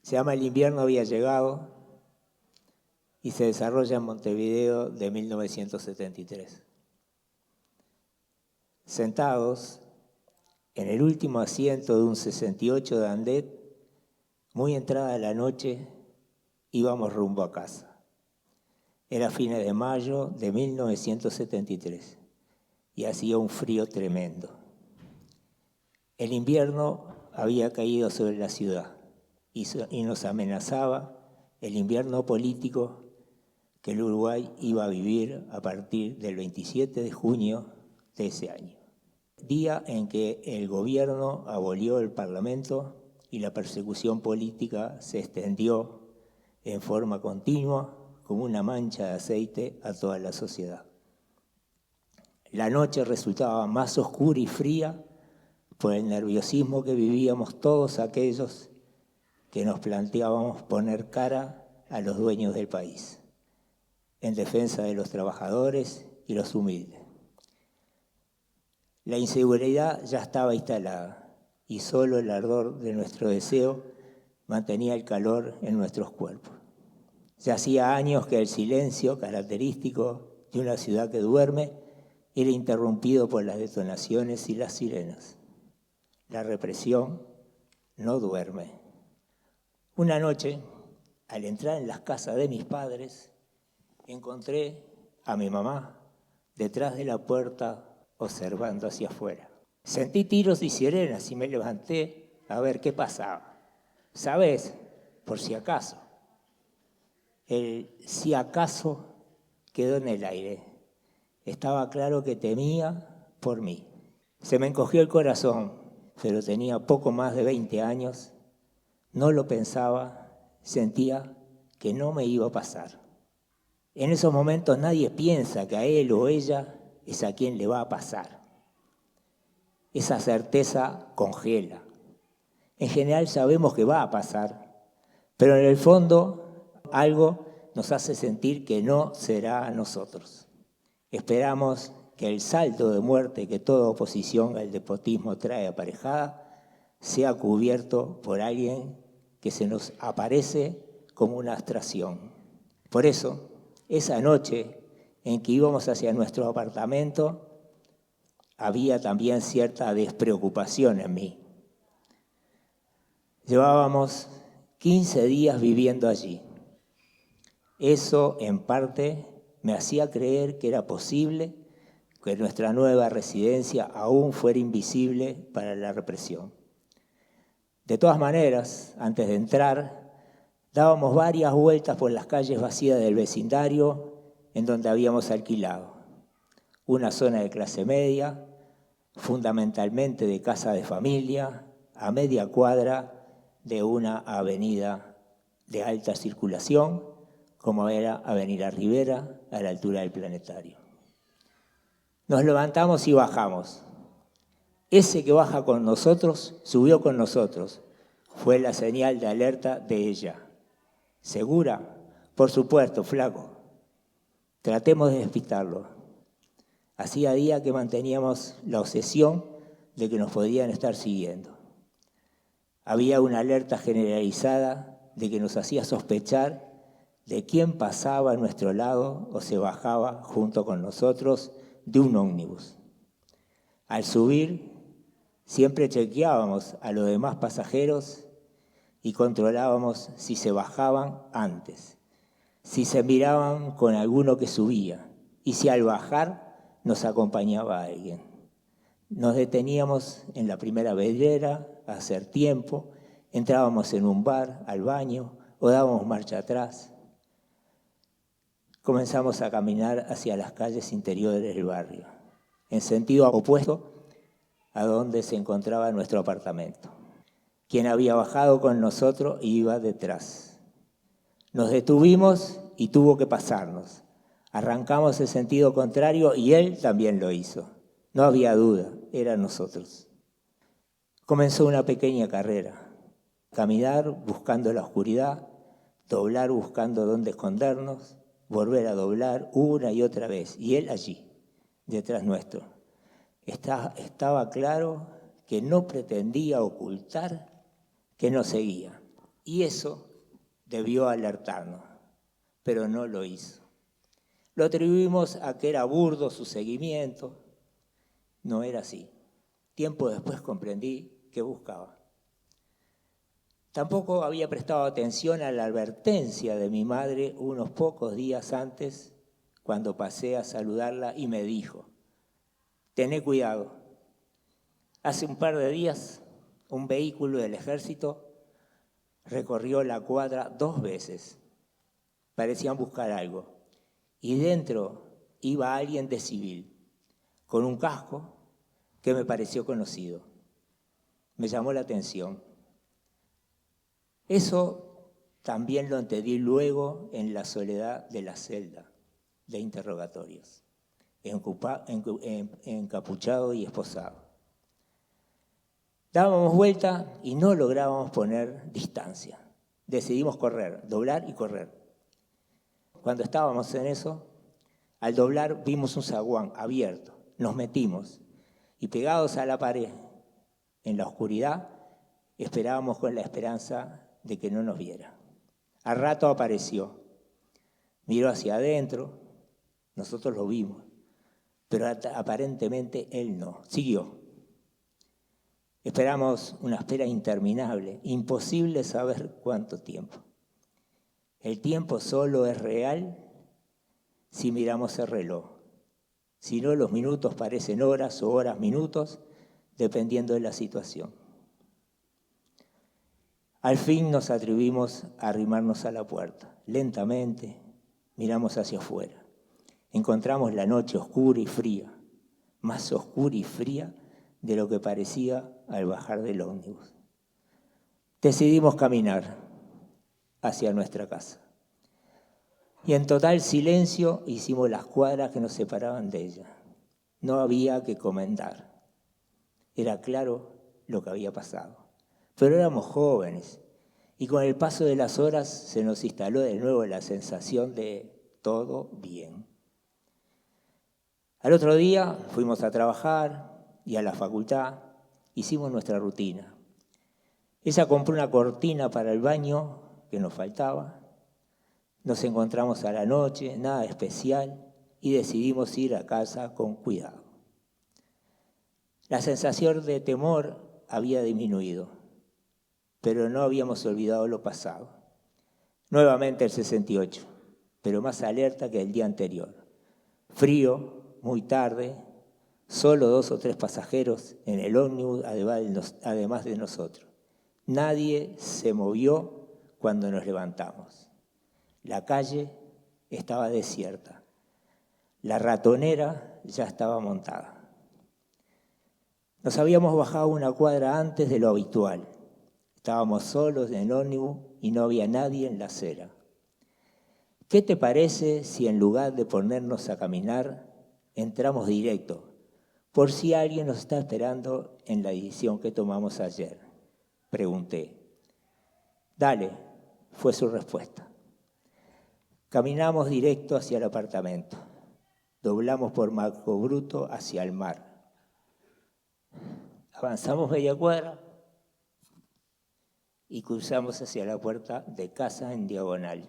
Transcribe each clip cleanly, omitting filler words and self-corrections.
Se llama El invierno había llegado y se desarrolla en Montevideo de 1973. Sentados en el último asiento de un 68 de Andet, muy entrada la noche, íbamos rumbo a casa. Era fines de mayo de 1973 y hacía un frío tremendo. El invierno había caído sobre la ciudad y nos amenazaba el invierno político que el Uruguay iba a vivir a partir del 27 de junio de ese año, día en que el gobierno abolió el Parlamento y la persecución política se extendió en forma continua como una mancha de aceite a toda la sociedad. La noche resultaba más oscura y fría por el nerviosismo que vivíamos todos aquellos que nos planteábamos poner cara a los dueños del país, en defensa de los trabajadores y los humildes. La inseguridad ya estaba instalada y solo el ardor de nuestro deseo mantenía el calor en nuestros cuerpos. Ya hacía años que el silencio característico de una ciudad que duerme era interrumpido por las detonaciones y las sirenas. La represión no duerme. Una noche, al entrar en las casas de mis padres, encontré a mi mamá detrás de la puerta observando hacia afuera. Sentí tiros y sirenas y me levanté a ver qué pasaba. ¿Sabes? Por si acaso. El si acaso quedó en el aire. Estaba claro que temía por mí. Se me encogió el corazón, pero tenía poco más de 20 años. No lo pensaba, sentía que no me iba a pasar. En esos momentos nadie piensa que a él o ella es a quien le va a pasar. Esa certeza congela. En general sabemos que va a pasar, pero en el fondo algo nos hace sentir que no será a nosotros. Esperamos que el saldo de muerte que toda oposición al despotismo trae aparejada sea cubierto por alguien que se nos aparece como una abstracción. Por eso, esa noche en que íbamos hacia nuestro apartamento, había también cierta despreocupación en mí. Llevábamos 15 días viviendo allí. Eso, en parte, me hacía creer que era posible que nuestra nueva residencia aún fuera invisible para la represión. De todas maneras, antes de entrar, dábamos varias vueltas por las calles vacías del vecindario en donde habíamos alquilado. Una zona de clase media, fundamentalmente de casa de familia, a media cuadra de una avenida de alta circulación, como era Avenida Rivera, a la altura del Planetario. Nos levantamos y bajamos. Ese que baja con nosotros, subió con nosotros. Fue la señal de alerta de ella. ¿Segura? Por supuesto, flaco. Tratemos de despistarlo. Hacía días que manteníamos la obsesión de que nos podían estar siguiendo. Había una alerta generalizada de que nos hacía sospechar de quién pasaba a nuestro lado o se bajaba junto con nosotros de un ómnibus. Al subir, siempre chequeábamos a los demás pasajeros y controlábamos si se bajaban antes, si se miraban con alguno que subía y si al bajar nos acompañaba alguien. Nos deteníamos en la primera vedera a hacer tiempo, entrábamos en un bar, al baño o dábamos marcha atrás. Comenzamos a caminar hacia las calles interiores del barrio, en sentido opuesto a donde se encontraba nuestro apartamento. Quien había bajado con nosotros iba detrás. Nos detuvimos y tuvo que pasarnos. Arrancamos en sentido contrario y él también lo hizo. No había duda, eran nosotros. Comenzó una pequeña carrera. Caminar buscando la oscuridad, doblar buscando dónde escondernos, volver a doblar una y otra vez. Y él allí, detrás nuestro. Estaba claro que no pretendía ocultar que nos seguía. Y eso debió alertarnos, pero no lo hizo. Lo atribuimos a que era burdo su seguimiento. No era así. Tiempo después comprendí qué buscaba. Tampoco había prestado atención a la advertencia de mi madre unos pocos días antes, cuando pasé a saludarla y me dijo: «Tené cuidado. Hace un par de días, un vehículo del ejército recorrió la cuadra 2 veces. Parecían buscar algo. Y dentro iba alguien de civil, con un casco que me pareció conocido. Me llamó la atención. Eso también lo entendí luego en la soledad de la celda de interrogatorios, encapuchado y esposado. Dábamos vuelta y no lográbamos poner distancia. Decidimos correr, doblar y correr. Cuando estábamos en eso, al doblar vimos un zaguán abierto. Nos metimos y pegados a la pared, en la oscuridad, esperábamos con la esperanza de que no nos viera. Al rato apareció. Miró hacia adentro, nosotros lo vimos, pero aparentemente él no. Siguió. Esperamos una espera interminable, imposible saber cuánto tiempo. El tiempo solo es real si miramos el reloj. Si no, los minutos parecen horas o horas minutos, dependiendo de la situación. Al fin nos atrevimos a arrimarnos a la puerta. Lentamente miramos hacia afuera. Encontramos la noche oscura y fría, más oscura y fría de lo que parecía al bajar del ómnibus. Decidimos caminar hacia nuestra casa. Y en total silencio hicimos las cuadras que nos separaban de ella. No había que comentar. Era claro lo que había pasado. Pero éramos jóvenes y con el paso de las horas se nos instaló de nuevo la sensación de todo bien. Al otro día fuimos a trabajar y a la facultad. Hicimos nuestra rutina. Ella compró una cortina para el baño que nos faltaba. Nos encontramos a la noche, nada especial, y decidimos ir a casa con cuidado. La sensación de temor había disminuido, pero no habíamos olvidado lo pasado. Nuevamente el 68, pero más alerta que el día anterior. Frío, muy tarde, solo 2 o 3 pasajeros en el ómnibus, además de nosotros. Nadie se movió cuando nos levantamos. La calle estaba desierta. La ratonera ya estaba montada. Nos habíamos bajado una cuadra antes de lo habitual. Estábamos solos en el ómnibus y no había nadie en la acera. ¿Qué te parece si en lugar de ponernos a caminar, entramos directo? Por si alguien nos está esperando en la decisión que tomamos ayer. Pregunté. Dale, fue su respuesta. Caminamos directo hacia el apartamento. Doblamos por Marco Bruto hacia el mar. Avanzamos media cuadra y cruzamos hacia la puerta de casa en diagonal.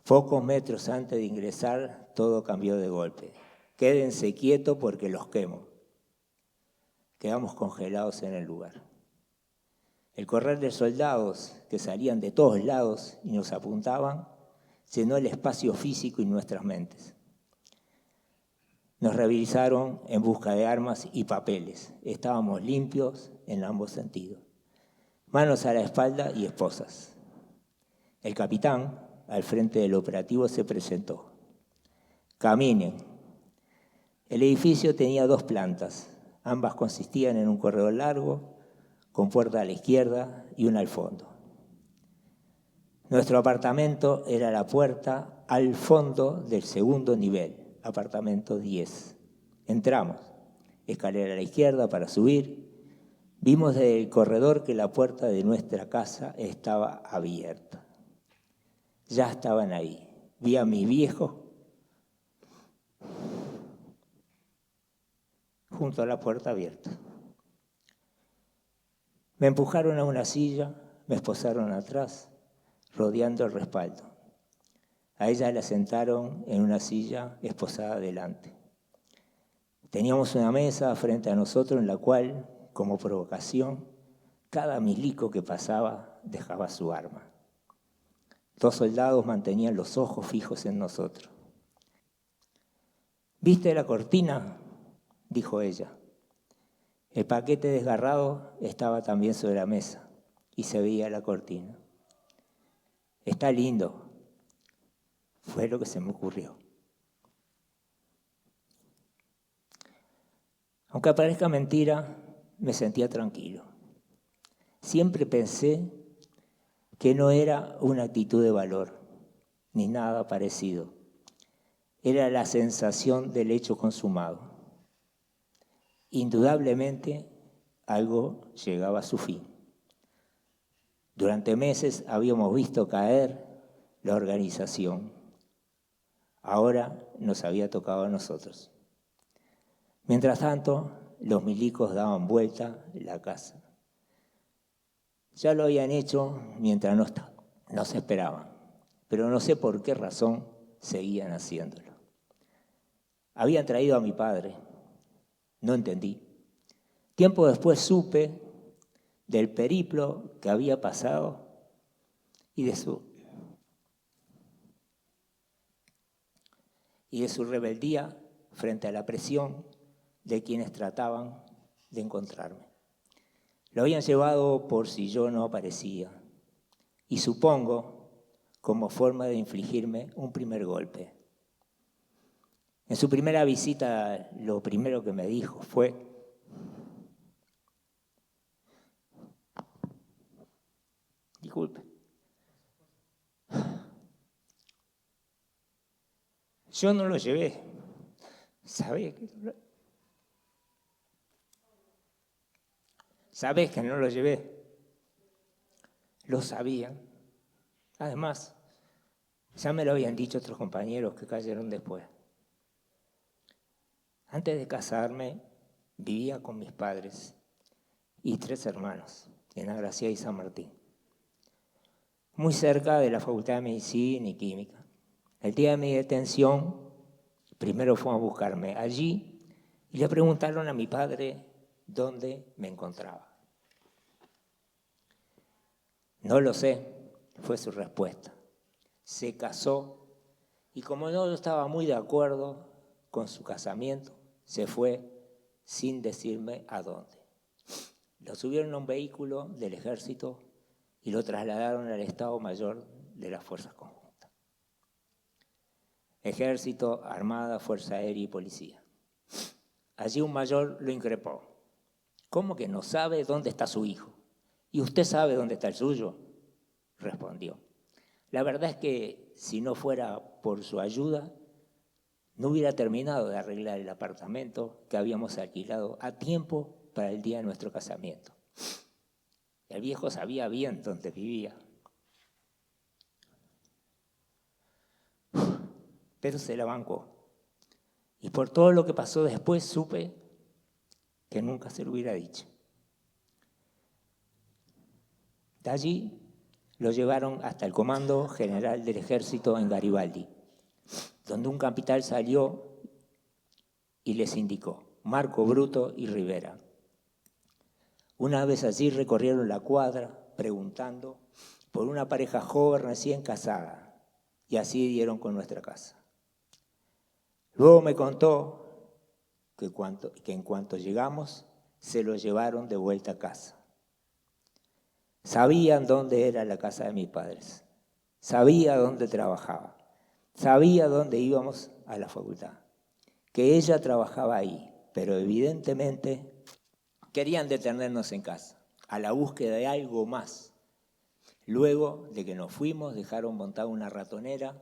Pocos metros antes de ingresar, todo cambió de golpe. Quédense quietos porque los quemo. Quedamos congelados en el lugar. El correr de soldados que salían de todos lados y nos apuntaban llenó el espacio físico y nuestras mentes. Nos revisaron en busca de armas y papeles. Estábamos limpios en ambos sentidos. Manos a la espalda y esposas. El capitán, al frente del operativo, se presentó. Caminen. El edificio tenía 2 plantas. Ambas consistían en un corredor largo, con puerta a la izquierda y una al fondo. Nuestro apartamento era la puerta al fondo del segundo nivel, apartamento 10. Entramos, escalera a la izquierda para subir. Vimos desde el corredor que la puerta de nuestra casa estaba abierta. Ya estaban ahí. Vi a mis viejos junto a la puerta abierta. Me empujaron a una silla, me esposaron atrás, rodeando el respaldo. A ella la sentaron en una silla esposada adelante. Teníamos una mesa frente a nosotros en la cual, como provocación, cada milico que pasaba dejaba su arma. 2 soldados mantenían los ojos fijos en nosotros. ¿Viste la cortina?, dijo ella. El paquete desgarrado estaba también sobre la mesa y se veía la cortina. Está lindo, fue lo que se me ocurrió. Aunque parezca mentira, me sentía tranquilo. Siempre pensé que no era una actitud de valor, ni nada parecido. Era la sensación del hecho consumado. Indudablemente, algo llegaba a su fin. Durante meses habíamos visto caer la organización. Ahora nos había tocado a nosotros. Mientras tanto, los milicos daban vuelta la casa. Ya lo habían hecho mientras nos esperaban, pero no sé por qué razón seguían haciéndolo. Habían traído a mi padre, no entendí. Tiempo después supe del periplo que había pasado y de su rebeldía frente a la presión de quienes trataban de encontrarme. Lo habían llevado por si yo no aparecía y supongo como forma de infligirme un primer golpe. En su primera visita, lo primero que me dijo fue: disculpe, yo no lo llevé. ¿Sabés que no lo llevé? Lo sabían. Además, ya me lo habían dicho otros compañeros que cayeron después. Antes de casarme, vivía con mis padres y 3 hermanos, en Agraciada y San Martín, muy cerca de la Facultad de Medicina y Química. El día de mi detención, primero fueron a buscarme allí y le preguntaron a mi padre dónde me encontraba. No lo sé, fue su respuesta. Se casó y como no estaba muy de acuerdo con su casamiento, se fue sin decirme a dónde. Lo subieron a un vehículo del ejército y lo trasladaron al Estado Mayor de las Fuerzas Conjuntas. Ejército, Armada, Fuerza Aérea y Policía. Allí un mayor lo increpó. ¿Cómo que no sabe dónde está su hijo? ¿Y usted sabe dónde está el suyo?, respondió. La verdad es que si no fuera por su ayuda, no hubiera terminado de arreglar el apartamento que habíamos alquilado a tiempo para el día de nuestro casamiento. El viejo sabía bien dónde vivía, pero se la bancó. Y por todo lo que pasó después supe que nunca se lo hubiera dicho. De allí lo llevaron hasta el Comando General del Ejército en Garibaldi, donde un capitán salió y les indicó: Marco, Bruto y Rivera. Una vez allí recorrieron la cuadra preguntando por una pareja joven recién casada y así dieron con nuestra casa. Luego me contó que en cuanto llegamos se lo llevaron de vuelta a casa. Sabían dónde era la casa de mis padres, sabía dónde trabajaba, sabía dónde íbamos a la facultad, que ella trabajaba ahí, pero evidentemente querían detenernos en casa, a la búsqueda de algo más. Luego de que nos fuimos, dejaron montada una ratonera,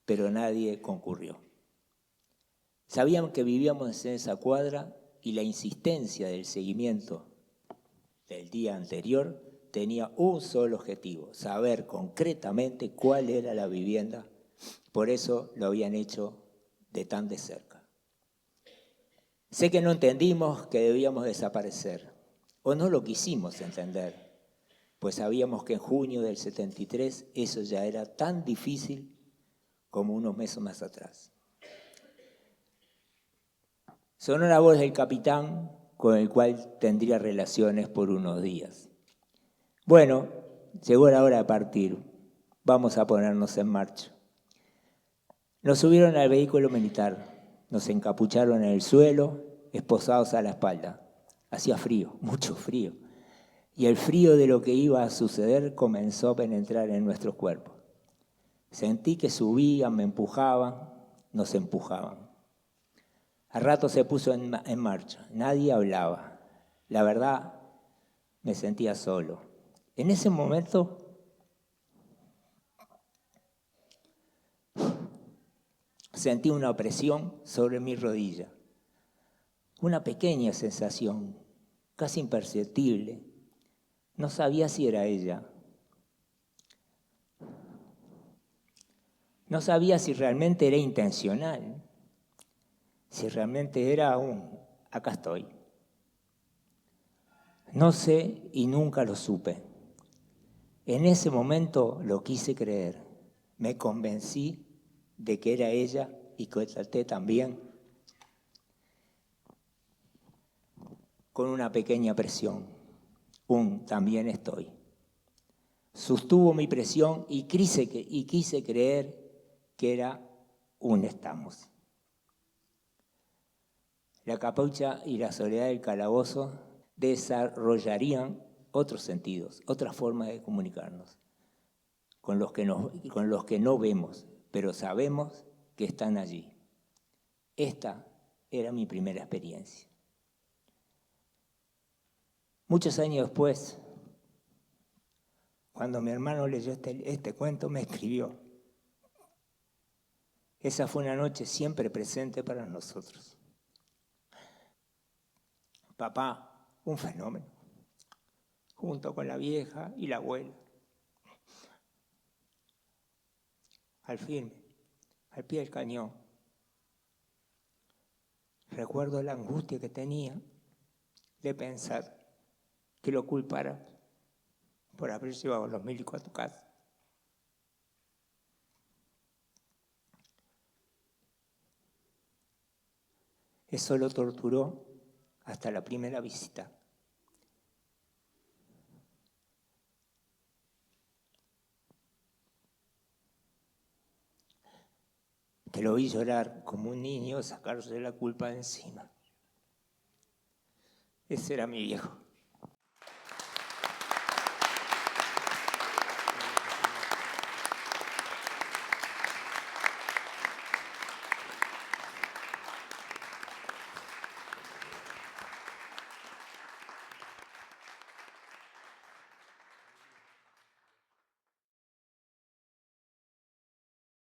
pero nadie concurrió. Sabían que vivíamos en esa cuadra y la insistencia del seguimiento del día anterior tenía un solo objetivo: saber concretamente cuál era la vivienda. Por eso lo habían hecho de tan de cerca. Sé que no entendimos que debíamos desaparecer, o no lo quisimos entender, pues sabíamos que en junio del 73 eso ya era tan difícil como unos meses más atrás. Sonó la voz del capitán con el cual tendría relaciones por unos días. Bueno, llegó la hora de partir. Vamos a ponernos en marcha. Nos subieron al vehículo militar, nos encapucharon en el suelo, esposados a la espalda. Hacía frío, mucho frío. Y el frío de lo que iba a suceder comenzó a penetrar en nuestros cuerpos. Sentí que subían, me empujaban, nos empujaban. Al rato se puso en marcha, nadie hablaba. La verdad, me sentía solo. En ese momento sentí una opresión sobre mi rodilla, una pequeña sensación, casi imperceptible. No sabía si era ella. No sabía si realmente era intencional, si realmente era acá estoy. No sé y nunca lo supe. En ese momento lo quise creer. Me convencí de que era ella y que traté también con una pequeña presión. También estoy. Sostuvo mi presión y quise creer que era estamos. La capucha y la soledad del calabozo desarrollarían otros sentidos, otras formas de comunicarnos, con los que no vemos, pero sabemos que están allí. Esta era mi primera experiencia. Muchos años después, cuando mi hermano leyó este cuento, me escribió: esa fue una noche siempre presente para nosotros. Papá, un fenómeno, junto con la vieja y la abuela. Al firme, al pie del cañón. Recuerdo la angustia que tenía de pensar que lo culpara por haber llevado a los milicos a tu casa. Eso lo torturó hasta la primera visita. Que lo vi llorar como un niño, sacarse la culpa de encima. Ese era mi viejo.